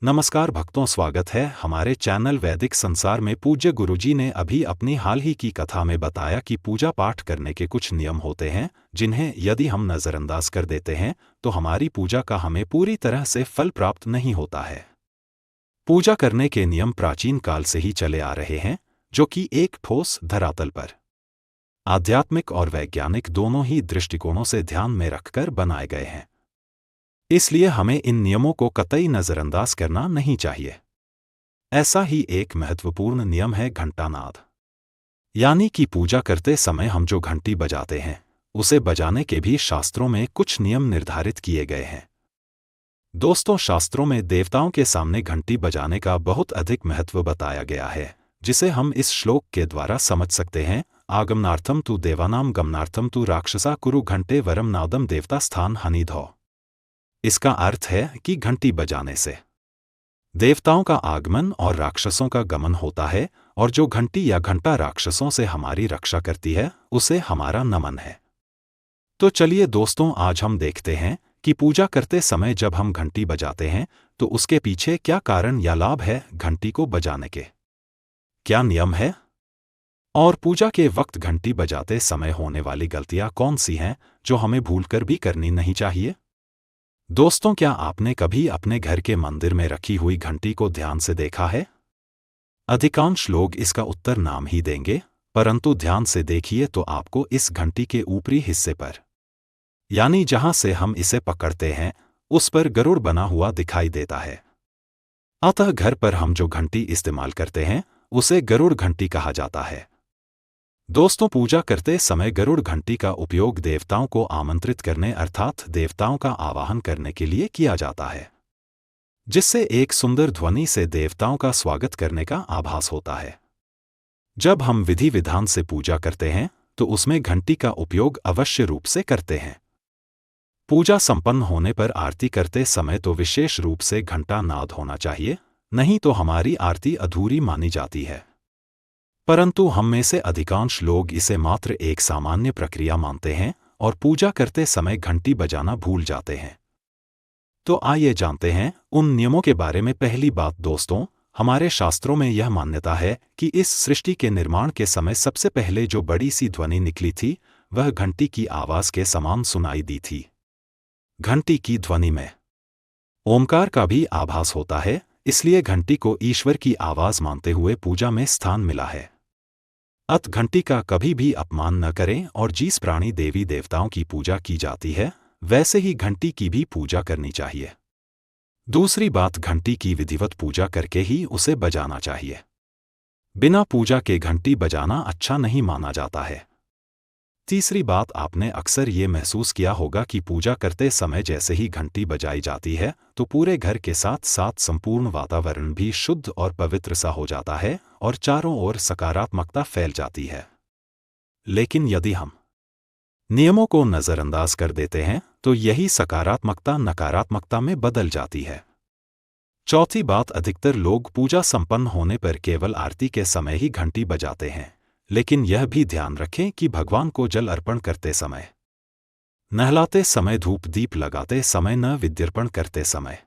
नमस्कार भक्तों, स्वागत है हमारे चैनल वैदिक संसार में। पूज्य गुरुजी ने अभी अपनी हाल ही की कथा में बताया कि पूजा पाठ करने के कुछ नियम होते हैं जिन्हें यदि हम नज़रअंदाज कर देते हैं तो हमारी पूजा का हमें पूरी तरह से फल प्राप्त नहीं होता है। पूजा करने के नियम प्राचीन काल से ही चले आ रहे हैं, जो कि एक ठोस धरातल पर आध्यात्मिक और वैज्ञानिक दोनों ही दृष्टिकोणों से ध्यान में रखकर बनाए गए हैं। इसलिए हमें इन नियमों को कतई नज़रअंदाज करना नहीं चाहिए। ऐसा ही एक महत्वपूर्ण नियम है घंटानाद, यानी कि पूजा करते समय हम जो घंटी बजाते हैं उसे बजाने के भी शास्त्रों में कुछ नियम निर्धारित किए गए हैं। दोस्तों, शास्त्रों में देवताओं के सामने घंटी बजाने का बहुत अधिक महत्व बताया गया है, जिसे हम इस श्लोक के द्वारा समझ सकते हैं। आगमनार्थम तु देवानाम गमनार्थम तु राक्षसा कुरु घंटे वरम नादम देवता स्थान हनिधौ। इसका अर्थ है कि घंटी बजाने से देवताओं का आगमन और राक्षसों का गमन होता है, और जो घंटी या घंटा राक्षसों से हमारी रक्षा करती है उसे हमारा नमन है। तो चलिए दोस्तों, आज हम देखते हैं कि पूजा करते समय जब हम घंटी बजाते हैं तो उसके पीछे क्या कारण या लाभ है, घंटी को बजाने के क्या नियम है, और पूजा के वक्त घंटी बजाते समय होने वाली गलतियां कौन सी हैं जो हमें भूलकर भी करनी नहीं चाहिए। दोस्तों, क्या आपने कभी अपने घर के मंदिर में रखी हुई घंटी को ध्यान से देखा है? अधिकांश लोग इसका उत्तर नाम ही देंगे, परंतु ध्यान से देखिए तो आपको इस घंटी के ऊपरी हिस्से पर, यानी जहां से हम इसे पकड़ते हैं, उस पर गरुड़ बना हुआ दिखाई देता है। अतः घर पर हम जो घंटी इस्तेमाल करते हैं उसे गरुड़ घंटी कहा जाता है। दोस्तों, पूजा करते समय गरुड़ घंटी का उपयोग देवताओं को आमंत्रित करने अर्थात देवताओं का आवाहन करने के लिए किया जाता है, जिससे एक सुंदर ध्वनि से देवताओं का स्वागत करने का आभास होता है। जब हम विधि विधान से पूजा करते हैं तो उसमें घंटी का उपयोग अवश्य रूप से करते हैं। पूजा संपन्न होने पर आरती करते समय तो विशेष रूप से घंटा नाद होना चाहिए, नहीं तो हमारी आरती अधूरी मानी जाती है। परंतु हम में से अधिकांश लोग इसे मात्र एक सामान्य प्रक्रिया मानते हैं और पूजा करते समय घंटी बजाना भूल जाते हैं। तो आइए जानते हैं उन नियमों के बारे में। पहली बात दोस्तों, हमारे शास्त्रों में यह मान्यता है कि इस सृष्टि के निर्माण के समय सबसे पहले जो बड़ी सी ध्वनि निकली थी वह घंटी की आवाज के समान सुनाई दी थी। घंटी की ध्वनि में ओमकार का भी आभास होता है, इसलिए घंटी को ईश्वर की आवाज मानते हुए पूजा में स्थान मिला है। अतः घंटी का कभी भी अपमान न करें, और जिस प्राणी देवी देवताओं की पूजा की जाती है वैसे ही घंटी की भी पूजा करनी चाहिए। दूसरी बात, घंटी की विधिवत पूजा करके ही उसे बजाना चाहिए। बिना पूजा के घंटी बजाना अच्छा नहीं माना जाता है। तीसरी बात, आपने अक्सर ये महसूस किया होगा कि पूजा करते समय जैसे ही घंटी बजाई जाती है तो पूरे घर के साथ साथ संपूर्ण वातावरण भी शुद्ध और पवित्र सा हो जाता है और चारों ओर सकारात्मकता फैल जाती है। लेकिन यदि हम नियमों को नज़रअंदाज कर देते हैं तो यही सकारात्मकता नकारात्मकता में बदल जाती है। चौथी बात, अधिकतर लोग पूजा संपन्न होने पर केवल आरती के समय ही घंटी बजाते हैं, लेकिन यह भी ध्यान रखें कि भगवान को जल अर्पण करते समय, नहलाते समय, धूप दीप लगाते समय, न विद्यर्पण करते समय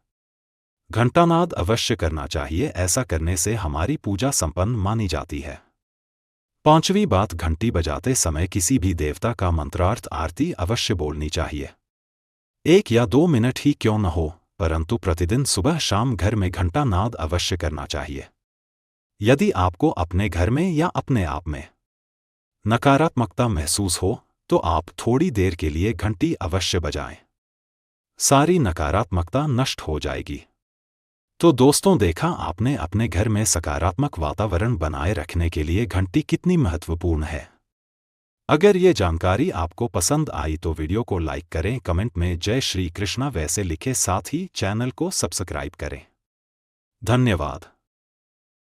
घंटानाद अवश्य करना चाहिए। ऐसा करने से हमारी पूजा संपन्न मानी जाती है। पांचवी बात, घंटी बजाते समय किसी भी देवता का मंत्रार्थ आरती अवश्य बोलनी चाहिए। 1 या 2 मिनट ही क्यों न हो, परंतु प्रतिदिन सुबह शाम घर में घंटानाद अवश्य करना चाहिए। यदि आपको अपने घर में या अपने आप में नकारात्मकता महसूस हो तो आप थोड़ी देर के लिए घंटी अवश्य बजाएं, सारी नकारात्मकता नष्ट हो जाएगी। तो दोस्तों, देखा आपने अपने घर में सकारात्मक वातावरण बनाए रखने के लिए घंटी कितनी महत्वपूर्ण है। अगर ये जानकारी आपको पसंद आई तो वीडियो को लाइक करें, कमेंट में जय श्री कृष्णा वैसे लिखें, साथ ही चैनल को सब्सक्राइब करें। धन्यवाद।